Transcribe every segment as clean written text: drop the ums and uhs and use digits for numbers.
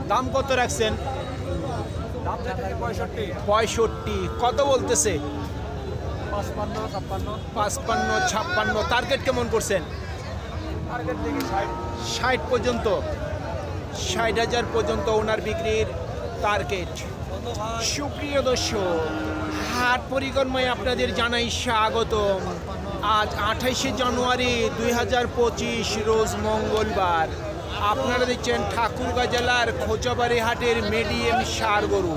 দাম কত রাখছেন? 65। কত বলতেছে? 55-56। টার্গেট কেমন করছেন? 60 পর্যন্ত, 60,000 পর্যন্ত ওনার বিক্রির টার্গেট। সুপ্রিয় দর্শক, হাট পরিক্রমায় আপনাদের জানাই স্বাগতম। আজ 28শে জানুয়ারি 2025 রোজ মঙ্গলবার। আপনারা দেখছেন ঠাকুরগাঁ জেলার খোঁচাবাড়ি হাটের মিডিয়াম ষাঁড় গরু।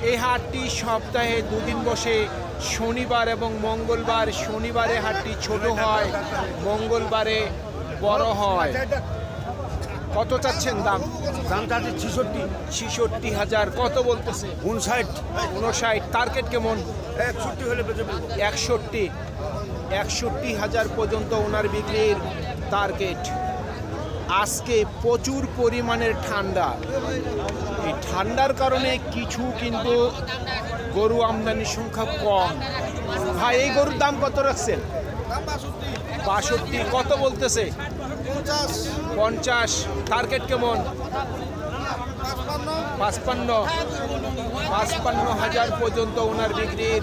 এই হাটটি সপ্তাহে দুদিন বসে, শনিবার এবং মঙ্গলবার। শনিবারে হাটটি ছোট হয়, মঙ্গলবারে বড় হয়। কত চাচ্ছেন দাম? দাম চাচ্ছে 66,000। কত বলতেছে? 59। টার্গেট কেমন? 61 হলে বেঁচে পড়বো। 61,000 পর্যন্ত ওনার বিক্রির টার্গেট। আজকে প্রচুর পরিমাণের ঠান্ডা। এই ঠান্ডার কারণে কিছু কিন্তু গরু আমদানির সংখ্যা কম। ভাই, এই গরুর দাম কত রাখছেন? 62। কত বলতেছে? 50। টার্গেট কেমন? 55,000 পর্যন্ত ওনার বিক্রির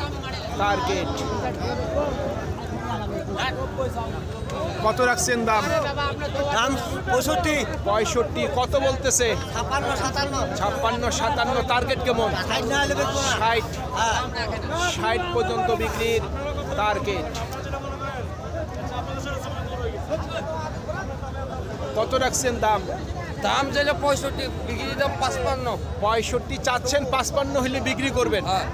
টার্গেট। কত রাখছেন দাম? দাম 65। কত বলতেছে? 56-57। টার্গেট কেমন? 60 পর্যন্ত বিক্রির টার্গেট। কত রাখছেন দাম? দাম চাইলে 65, বিক্রি দাম 55। 65 চাচ্ছেন, 55 হলে বিক্রি করবেন। হ্যাঁ।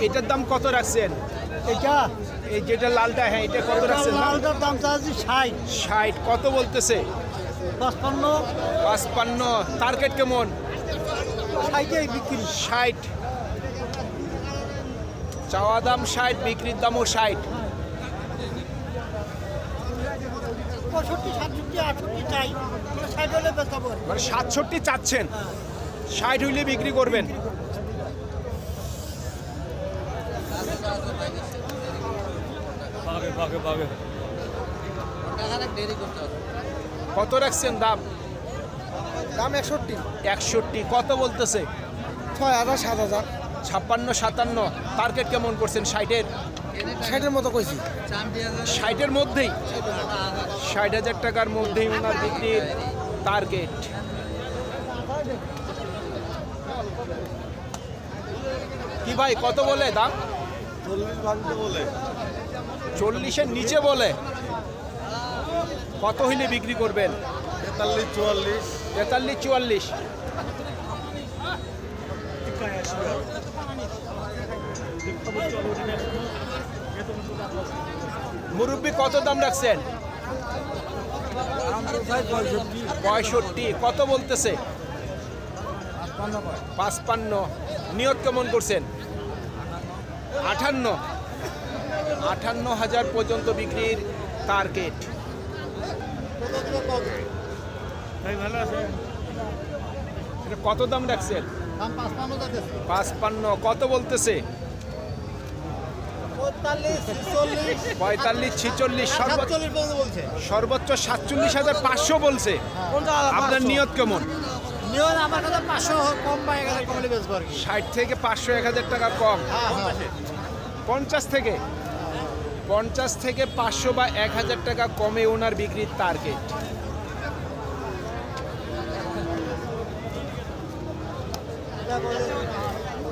এটার দাম কত রাখছেন? এটা এই যেটা লালটা, হ্যাঁ, এটা কত রাখছেন? লালটার দাম চাচ্ছি 60। কত বলতেছে? 55। টার্গেট কেমন? 60 বিক্রি। 60। চাওয়া দাম 60, বিক্রির দামও 60। 65, 67, 68 চাই, 60 হলে বেচাবো। মানে 67 চাচ্ছেন, 60 হইলে বিক্রি করবেন। কত রাখছেন দাম? দাম 61। 61। কত বলতেছে? 6,000, 7,000। 56-57। টার্গেট কেমন করছেন? 60-এর 60-এর মতো কইছি। 60-এর মধ্যেই, 60,000 টাকার মধ্যেই ওনার বিক্রির টার্গেট। কি ভাই, কত বলে দাম? 40 ভাঙতে বলে। 40-এর নিচে বলে। কত হইলে বিক্রি করবেন? 43, 43-44। মুরব্বি, কত দাম রাখছেন? 65। কত বলতেছে? 55। নিয়ত কেমন করছেন? 58,000 পর্যন্ত বিক্রির টার্গেট। এটা কত দাম রাখছেন? 55। কত বলতেছে? 45-46। সর্বোচ্চ 47,500 বলছে। আপনার নিয়ত কেমন? আমার কাছে 500 কম পাই গেলে কমলে বেচবো আর কি। 60 থেকে 500, 1,000 টাকা কম। 50 থেকে 500 বা 1,000 টাকা কমে ওনার বিক্রির টার্গেট।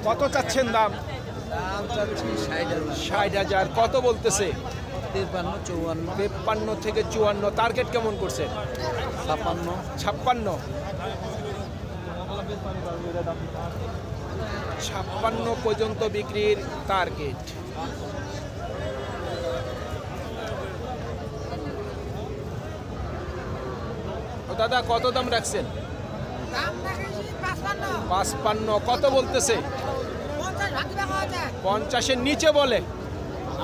কত চাচ্ছেন দাম? দাম চাচ্ছি 60,000। কত বলতেছে? 53-54। 53 থেকে 54। টার্গেট কেমন করছেন? 56। 56 পর্যন্ত বিক্রির টার্গেট। ও দাদা, কত দাম রাখছেন? 55। কত বলতেছে? 50-এর নিচে বলে।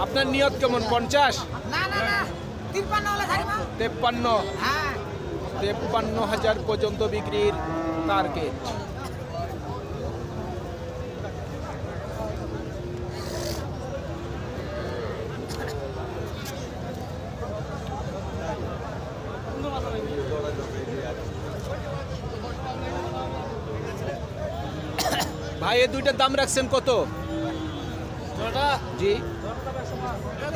আপনার নিয়ত কেমন? 50? 53। 53,000 পর্যন্ত বিক্রির টার্গেট। ভাই এই দুইটার দাম রাখছেন কত? জি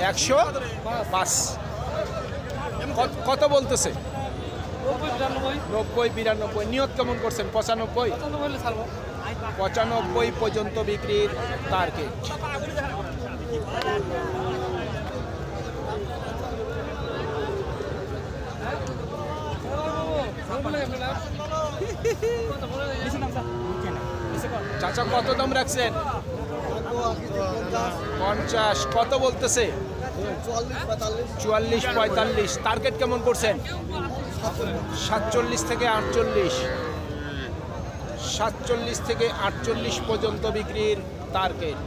105। কত বলতেছে? 90-92। নিয়ত কেমন করছেন? 95। 95 পর্যন্ত বিক্রির টার্গেট। চাচা কত দাম রাখছেন? 50। কত বলতেছে? 44-45। টার্গেট কেমন করছেন? 47 থেকে 48। 47 থেকে 48 পর্যন্ত বিক্রির টার্গেট।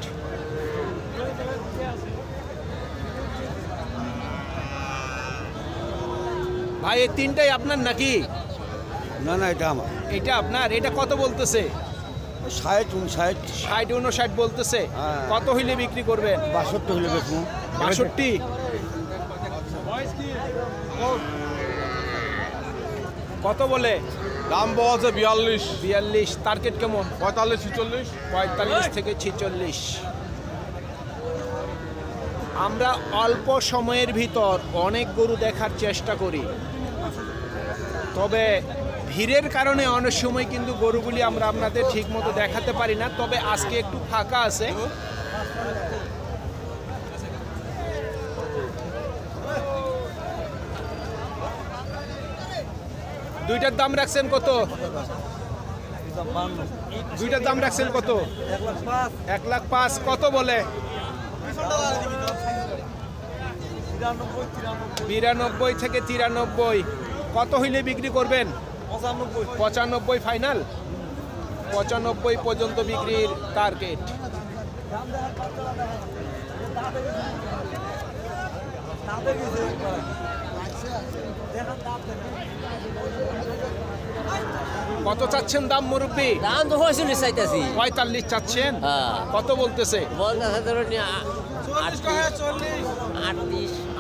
ভাই এই তিনটাই আপনার নাকি? না না, এটা আমার। এটা আপনার? এটা কত বলতেছে? 60-59 বলতেছে। হ্যাঁ। কত হইলে বিক্রি করবেন? 62 হলে বেশি। 62। কত বলে? দাম বলছে 42। টার্গেট কেমন? 45-46। 45 থেকে 46। আমরা অল্প সময়ের ভিতর অনেক গরু দেখার চেষ্টা করি, তবে ভিড়ের কারণে অনেক সময় কিন্তু গরুগুলি আমরা আপনাদের ঠিক মতো দেখাতে পারি না। তবে আজকে একটু ফাঁকা আছে। দুইটার দাম রাখছেন কত? দুইটার দাম রাখছেন কত? 1,05,000। কত বলে? 92 থেকে 93। কত হইলে বিক্রি করবেন? 95 ফাইনাল। 95 পর্যন্ত বিক্রির টার্গেট। কত চাচ্ছেন দাম মুরব্বী? দাম তো 45 চাইতেছি। 45 চাচ্ছেন? হ্যাঁ। কত বলতেছে? বলতেছে ধরুন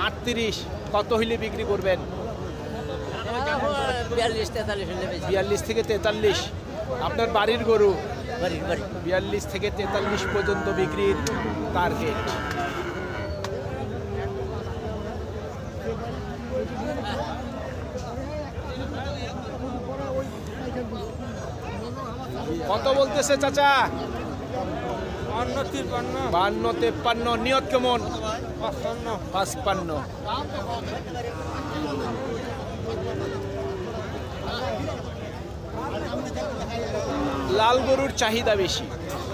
38। কত হইলে বিক্রি করবেন? 42-43 হলে বেশি। 42 থেকে 43। আপনার বাড়ির গরু? বাড়ি 42 থেকে 43 পর্যন্ত বিক্রির টার্গেট। কত বলতেছে চাচা? 52-53। নিয়ত কেমন? 55। লাল গরুর চাহিদা বেশি।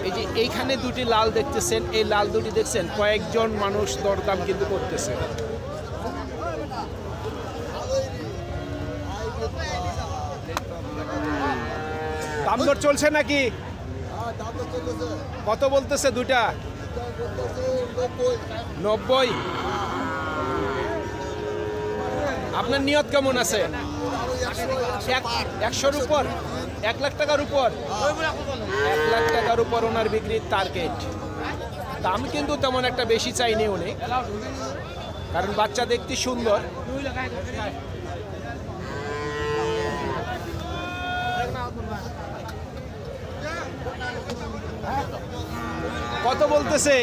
এই যে এইখানে দুটি লাল দেখতেছেন, এই লাল দুটি দেখছেন কয়েকজন মানুষ দরদাম কিন্তু করতেছে। দাম দর চলছে নাকি? কত বলতেছে দুটা? 90। আপনার নিয়ত কেমন আছে? 100-র উপর? 1 লাখ টাকার উপর? 1 লাখ টাকার উপর ওনার বিক্রির টার্গেট। দাম কিন্তু তেমন একটা বেশি চাইনি উনি, কারণ বাচ্চা দেখতে সুন্দর। কত বলতেছে?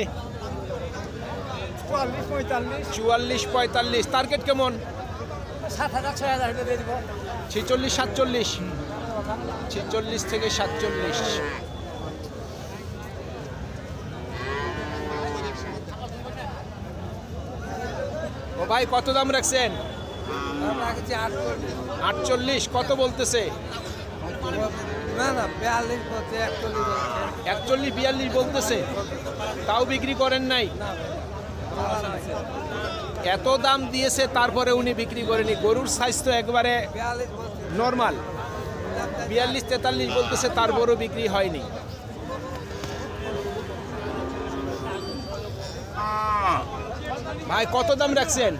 44-45। টার্গেট কেমন? 7,000-6,000 হলে দিয়ে দিব। 46-47। 46 থেকে 47। ও ভাই কত দাম রাখছেন? 48। কত বলতেছে? না না, 42 বলছে, 41-42 বলতেছে। তাও বিক্রি করেন নাই? এত দাম দিয়েছে তারপরে উনি বিক্রি করেনি। গরুর সাইজ তো একবারে নর্মাল। 42-43 বলতেছে, তারপরও বিক্রি হয়নি। ভাই কত দাম রাখছেন?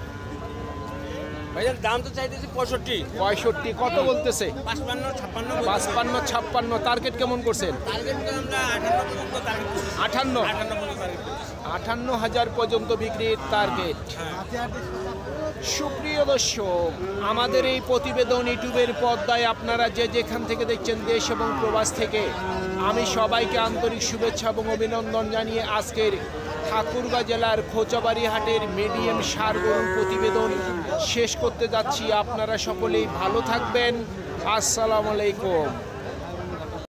ভাইয়ের দাম তো চাইতেছি 65। কত বলতেছে? 55-56। 55-56। টার্গেট কেমন করছেন? টার্গেট আমরা 58 পর্যন্ত টার্গেট করছি। 58। 58,000 পর্যন্ত বিক্রির টার্গেট। সুপ্রিয় দর্শক, আমাদের এই প্রতিবেদন ইউটিউবের পর্দায় আপনারা যে যেখান থেকে দেখছেন দেশ এবং প্রবাস থেকে, আমি সবাইকে আন্তরিক শুভেচ্ছা এবং অভিনন্দন জানিয়ে আজকের ঠাকুরগাঁ জেলার খোঁচাবাড়ি হাটের মিডিয়াম ষাঁড় গরুর প্রতিবেদন শেষ করতে যাচ্ছি। আপনারা সকলেই ভালো থাকবেন। আসসালামু আলাইকুম।